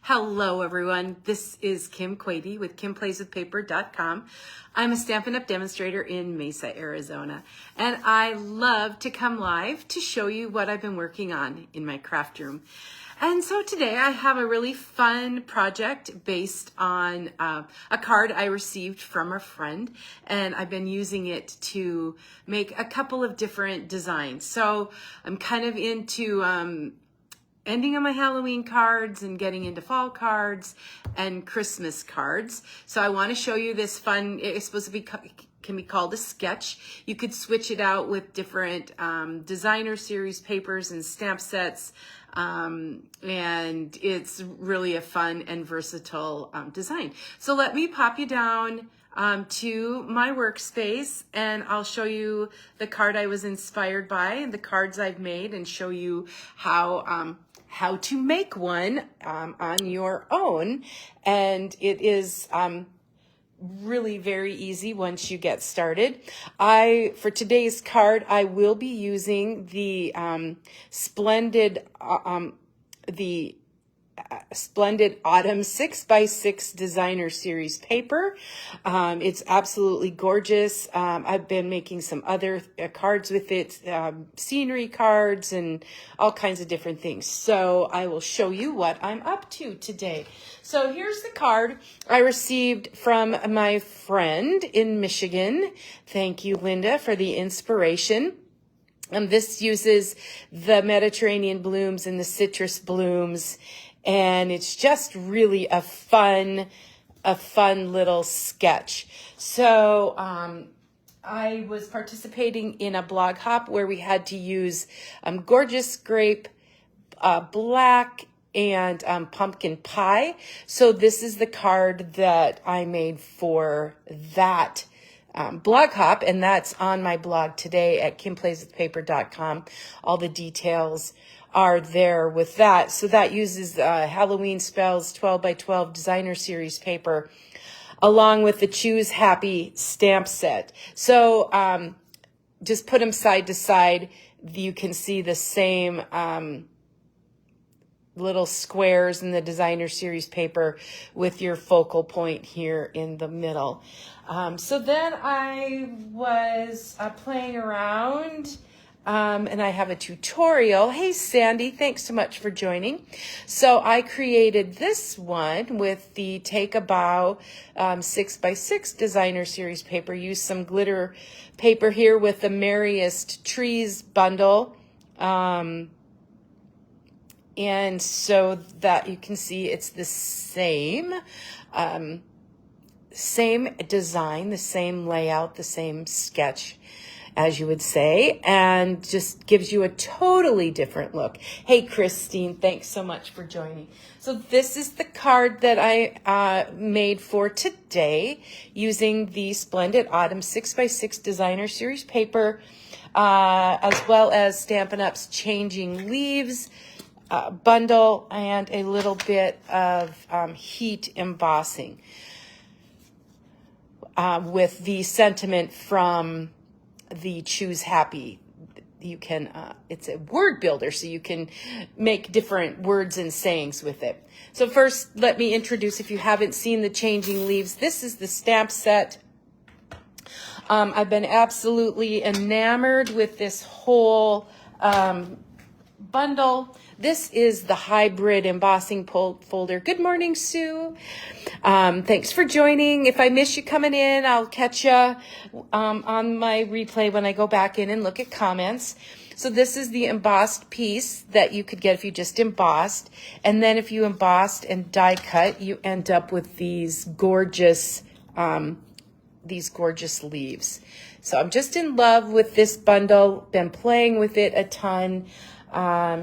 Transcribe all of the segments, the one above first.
Hello, everyone. This is Kim Quady with KimPlaysWithPaper.com. I'm a Stampin' Up! Demonstrator in Mesa, Arizona, and I love to come live to show you what I've been working on in my craft room. And so today I have a really fun project based on a card I received from a friend, and I've been using it to make a couple of different designs. So I'm kind of into ending on my Halloween cards and getting into fall cards and Christmas cards. So I want to show you this fun, it's supposed to be, can be called a sketch. You could switch it out with different designer series papers and stamp sets. And it's really a fun and versatile design. So let me pop you down to my workspace, and I'll show you the card I was inspired by and the cards I've made, and show you how to make one on your own. And it is really very easy once you get started. For today's card, I will be using the Splendid Autumn 6x6 Designer Series paper. It's absolutely gorgeous. I've been making some other cards with it, scenery cards and all kinds of different things. So I will show you what I'm up to today. So here's the card I received from my friend in Michigan. Thank you, Linda, for the inspiration. This uses the Mediterranean blooms and the citrus blooms, and it's just really a fun little sketch. So I was participating in a blog hop where we had to use Gorgeous Grape, black, and pumpkin pie. So this is the card that I made for that blog hop, and that's on my blog today at KimPlaysWithPaper.com. All the details are there with that. So that uses Halloween Spells 12x12 Designer Series paper, along with the Choose Happy stamp set. So just put them side to side. You can see the same little squares in the Designer Series paper with your focal point here in the middle. So then I was playing around, and I have a tutorial. Hey, Sandy, thanks so much for joining. So I created this one with the Take a Bow 6x6 Designer Series paper. Used some glitter paper here with the Merriest Trees bundle. And so that you can see it's the same design, the same layout, the same sketch, as you would say, and just gives you a totally different look. Hey, Christine, thanks so much for joining. So this is the card that I made for today using the Splendid Autumn 6x6 Designer Series paper, as well as Stampin' Up's Changing Leaves bundle, and a little bit of heat embossing with the sentiment from the Choose Happy. You can, it's a word builder, so you can make different words and sayings with it. So first, let me introduce, if you haven't seen the Changing Leaves, this is the stamp set. I've been absolutely enamored with this whole bundle. This is the hybrid embossing folder. Good morning, Sue. Thanks for joining. If I miss you coming in, I'll catch you on my replay when I go back in and look at comments. So this is the embossed piece that you could get if you just embossed. And then if you embossed and die cut, you end up with these gorgeous leaves. So I'm just in love with this bundle. Been playing with it a ton.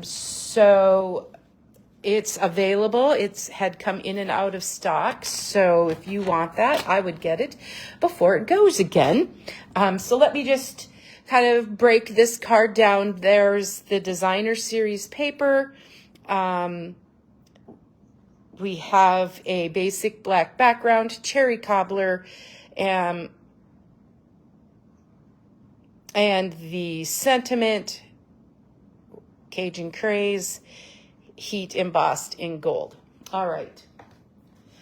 So it's available. It's had come in and out of stock. So if you want that, I would get it before it goes again. So let me just kind of break this card down. There's the Designer Series paper. We have a basic black background, cherry cobbler, and the sentiment, Cajun Craze, heat embossed in gold. All right.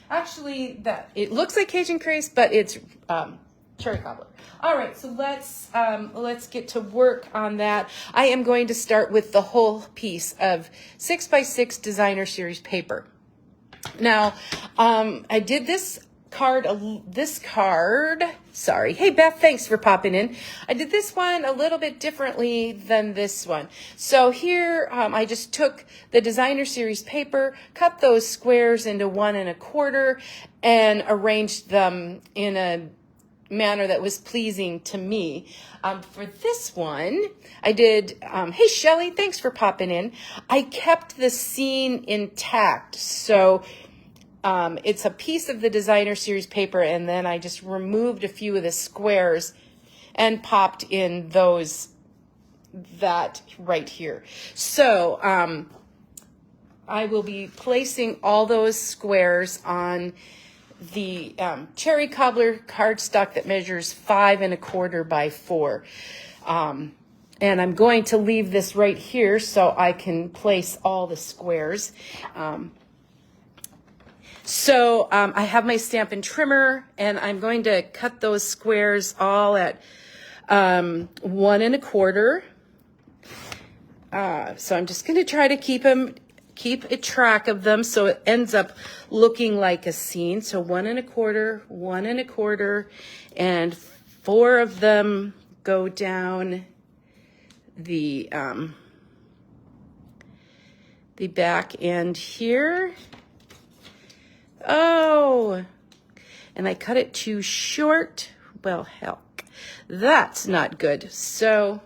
Actually, it looks like Cajun Craze, but it's cherry cobbler. All right, so let's get to work on that. I am going to start with the whole piece of 6x6 Designer Series paper. Now, I did this card, sorry. Hey, Beth, thanks for popping in. I did this one a little bit differently than this one. So here, I just took the Designer Series paper, cut those squares into 1 1/4, and arranged them in a manner that was pleasing to me. For this one, I did, hey, Shelly, thanks for popping in. I kept the scene intact. So it's a piece of the Designer Series paper, and then I just removed a few of the squares and popped in that right here. So I will be placing all those squares on the cherry cobbler cardstock that measures 5 1/4 by 4. And I'm going to leave this right here so I can place all the squares. So I have my Stampin' Trimmer, and I'm going to cut those squares all at 1 1/4. So I'm just going to try to keep a track of them so it ends up looking like a scene. So 1 1/4, 1 1/4, and 4 of them go down the back end here. Oh, and I cut it too short. Well, hell, that's not good. So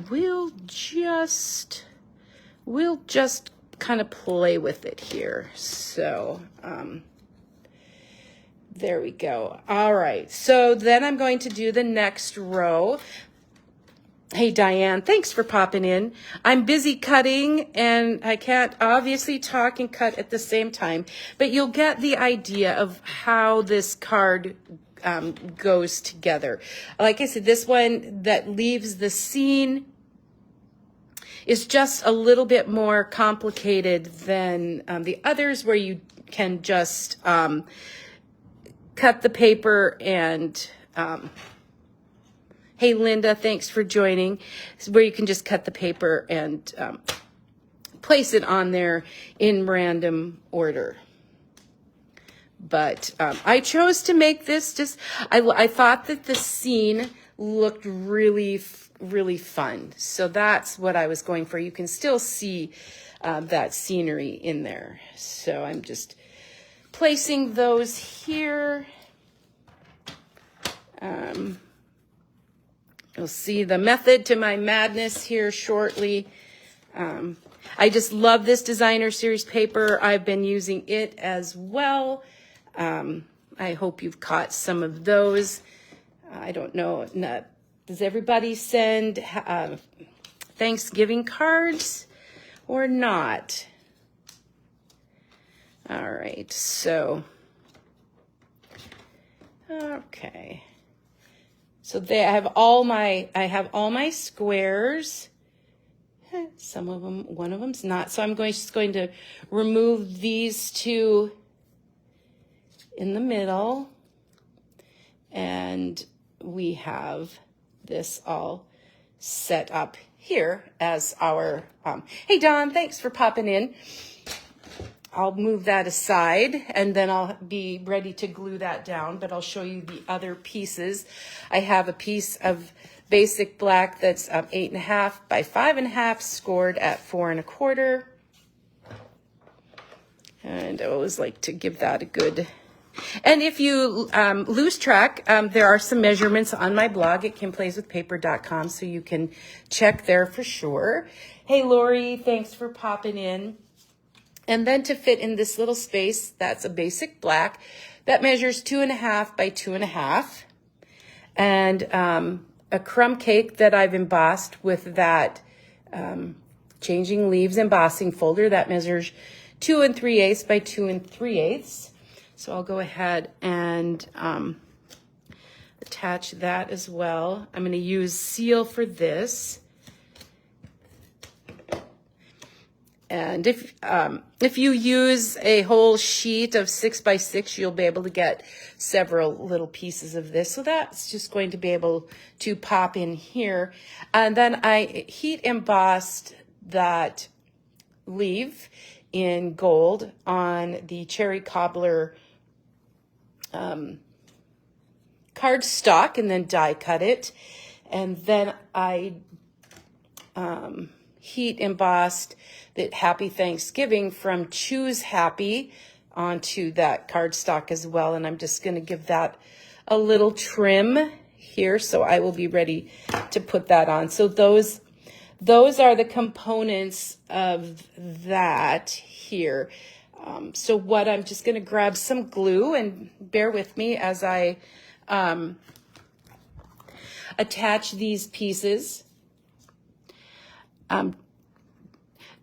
we'll just kind of play with it here. So there we go. All right, so then I'm going to do the next row. Hey, Diane, thanks for popping in. I'm busy cutting, and I can't obviously talk and cut at the same time, but you'll get the idea of how this card goes together. Like I said, this one that leaves the scene is just a little bit more complicated than the others, where you can just cut the paper and hey, Linda, thanks for joining. Where you can just cut the paper and place it on there in random order. But I chose to make this just, I thought that the scene looked really fun. So that's what I was going for. You can still see that scenery in there. So I'm just placing those here. You'll see the method to my madness here shortly. I just love this Designer Series paper. I've been using it as well. I hope you've caught some of those. I don't know. Does everybody send Thanksgiving cards or not? All right. So, okay. So I have all my squares. Some of them, one of them's not. So I'm just going to remove these two in the middle. And we have this all set up here as our, hey Don, thanks for popping in. I'll move that aside, and then I'll be ready to glue that down, but I'll show you the other pieces. I have a piece of basic black that's 8.5 by 5.5, scored at 4 1/4. And I always like to give that a good... And if you lose track, there are some measurements on my blog at kimplayswithpaper.com, so you can check there for sure. Hey, Lori, thanks for popping in. And then to fit in this little space, that's a basic black that measures 2.5 by 2.5. And a crumb cake that I've embossed with that Changing Leaves embossing folder that measures 2 3/8 by 2 3/8. So I'll go ahead and attach that as well. I'm going to use seal for this. And if you use a whole sheet of 6x6, you'll be able to get several little pieces of this. So that's just going to be able to pop in here. And then I heat embossed that leaf in gold on the Cherry Cobbler cardstock, and then die cut it. And then I heat embossed that Happy Thanksgiving from Choose Happy onto that cardstock as well. And I'm just going to give that a little trim here, so I will be ready to put that on. So those are the components of that here. So what I'm just going to grab some glue, and bear with me as I attach these pieces.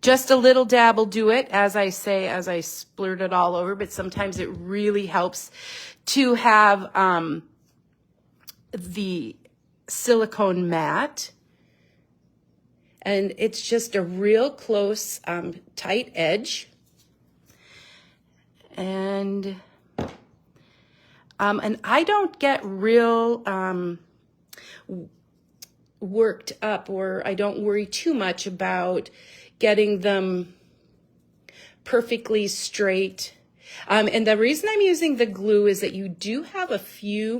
Just a little dab will do it, as I say, as I splurt it all over, but sometimes it really helps to have the silicone mat. And it's just a real close, tight edge. And I don't get real worked up, or I don't worry too much about getting them perfectly straight. And the reason I'm using the glue is that you do have a few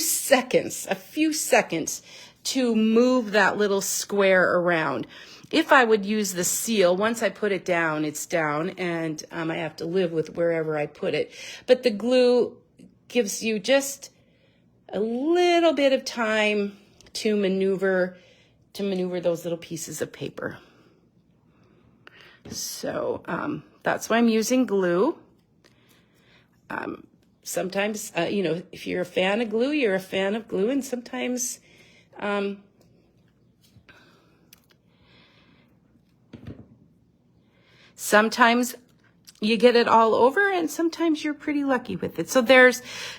seconds to move that little square around. If I would use the seal, once I put it down, it's down, and I have to live with wherever I put it. But the glue gives you just a little bit of time to maneuver those little pieces of paper. So that's why I'm using glue. Sometimes, if you're a fan of glue, you're a fan of glue, and sometimes you get it all over, and sometimes you're pretty lucky with it. So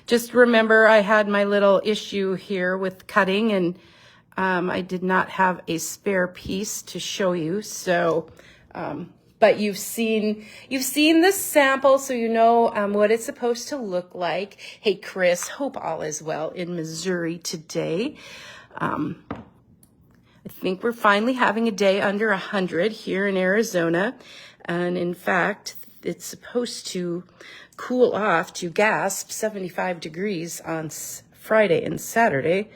just remember, I had my little issue here with cutting, and I did not have a spare piece to show you. So, but you've seen the sample, so you know what it's supposed to look like. Hey, Chris, hope all is well in Missouri today. I think we're finally having a day under 100 here in Arizona. And in fact, it's supposed to cool off to gasp 75 degrees on Friday and Saturday.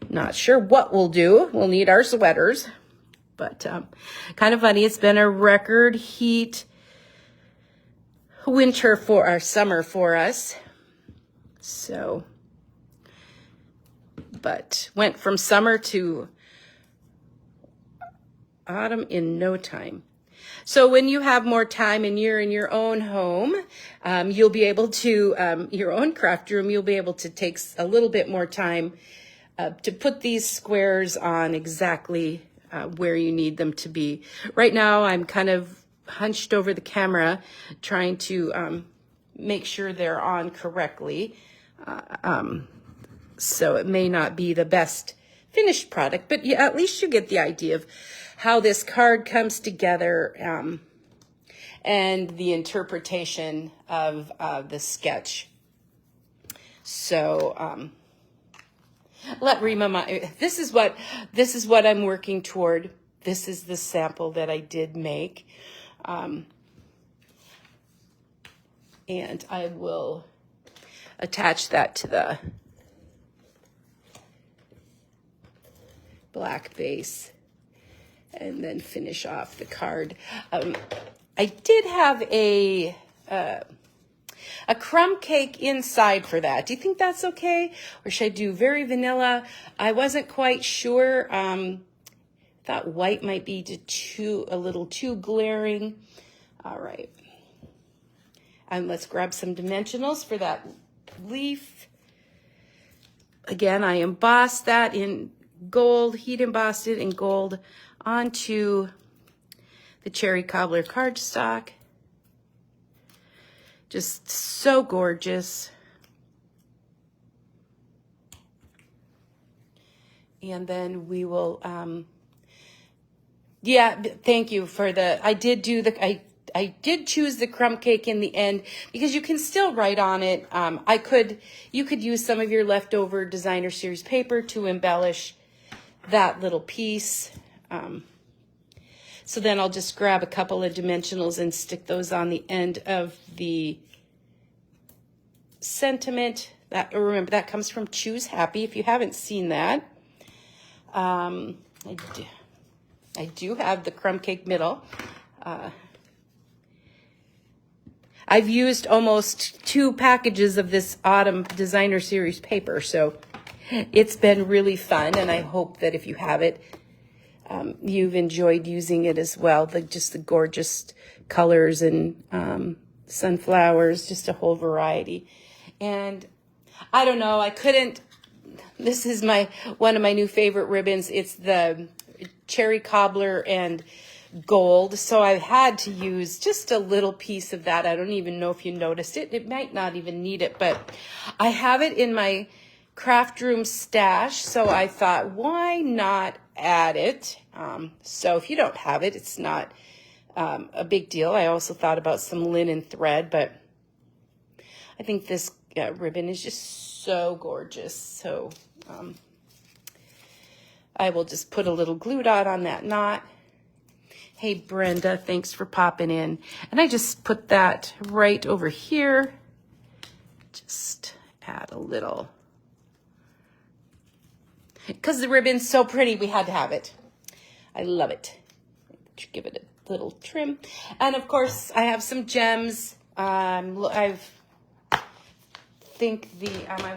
Not sure what we'll do. We'll need our sweaters. But kind of funny. It's been a record heat summer for us. So, but went from summer to autumn in no time. So when you have more time and you're in your own home, you'll be able to, your own craft room, you'll be able to take a little bit more time to put these squares on exactly where you need them to be. Right now, I'm kind of hunched over the camera trying to make sure they're on correctly. So it may not be the best finished product, but at least you get the idea of how this card comes together and the interpretation of the sketch. So let Rima, this is what I'm working toward. This is the sample that I did make. And I will attach that to the black base and then finish off the card. I did have a crumb cake inside for that. Do you think that's okay? Or should I do very vanilla? I wasn't quite sure. Thought white might be a little too glaring. All right. And let's grab some dimensionals for that leaf. Again, I embossed that in gold, heat embossed it in gold onto the Cherry Cobbler cardstock. Just so gorgeous. And then we will Yeah, thank you for the, I did choose the crumb cake in the end because you can still write on it. You could use some of your leftover designer series paper to embellish that little piece. So then I'll just grab a couple of dimensionals and stick those on the end of the sentiment. Remember, that comes from Choose Happy if you haven't seen that. I do have the crumb cake middle. I've used almost 2 packages of this autumn designer series paper, so it's been really fun, and I hope that if you have it, you've enjoyed using it as well. Just the gorgeous colors and sunflowers, just a whole variety. And I don't know, this is one of my new favorite ribbons. It's the cherry cobbler and gold. So I had to use just a little piece of that. I don't even know if you noticed it. It might not even need it, but I have it in my craft room stash. So I thought, why not add it? So if you don't have it, it's not a big deal. I also thought about some linen thread, but I think this ribbon is just so gorgeous. So I will just put a little glue dot on that knot. Hey, Brenda, thanks for popping in. And I just put that right over here. Just add a little. Because the ribbon's so pretty, we had to have it. I love it. Give it a little trim. And of course, I have some gems. I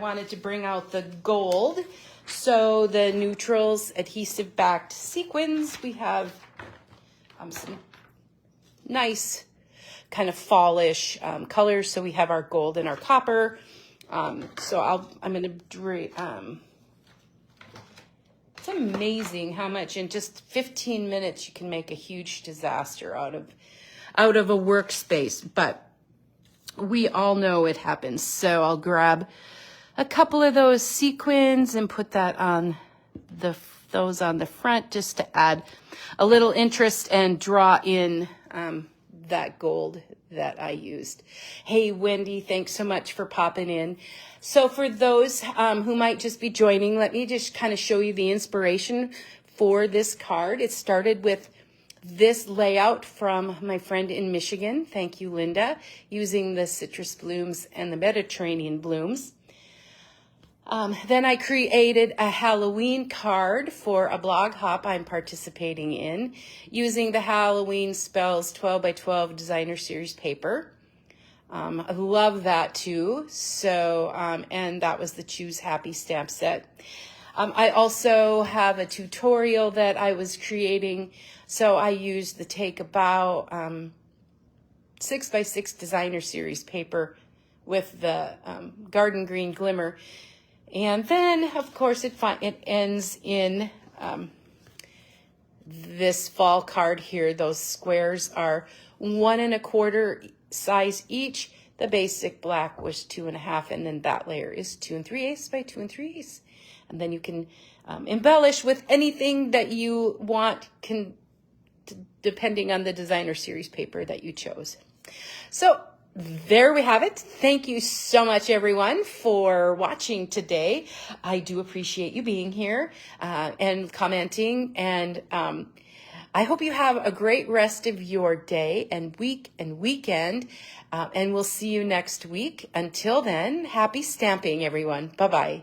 wanted to bring out the gold. So the Neutrals adhesive backed sequins. We have some nice kind of fallish colors. So we have our gold and our copper. So I'm going to it's amazing how much in just 15 minutes you can make a huge disaster out of a workspace. But we all know it happens. So I'll grab a couple of those sequins and put that on those on the front just to add a little interest and draw in that gold that I used. Hey, Wendy, thanks so much for popping in. So for those who might just be joining, let me just kind of show you the inspiration for this card. It started with this layout from my friend in Michigan. Thank you, Linda, using the citrus blooms and the Mediterranean blooms. Then I created a Halloween card for a blog hop I'm participating in using the Halloween Spells 12 by 12 designer series paper. I love that too. So, and that was the Choose Happy stamp set. I also have a tutorial that I was creating. So I used the Take a Bow 6 by 6 designer series paper with the garden green glimmer. And then, of course, it ends in this fall card here. Those squares are 1 1/4 size each. The basic black was 2 1/2, and then that layer is 2 3/8 by 2 3/8. And then you can embellish with anything that you want, depending on the designer series paper that you chose. So there we have it. Thank you so much, everyone, for watching today. I do appreciate you being here and commenting. And I hope you have a great rest of your day and week and weekend. And we'll see you next week. Until then, happy stamping, everyone. Bye-bye.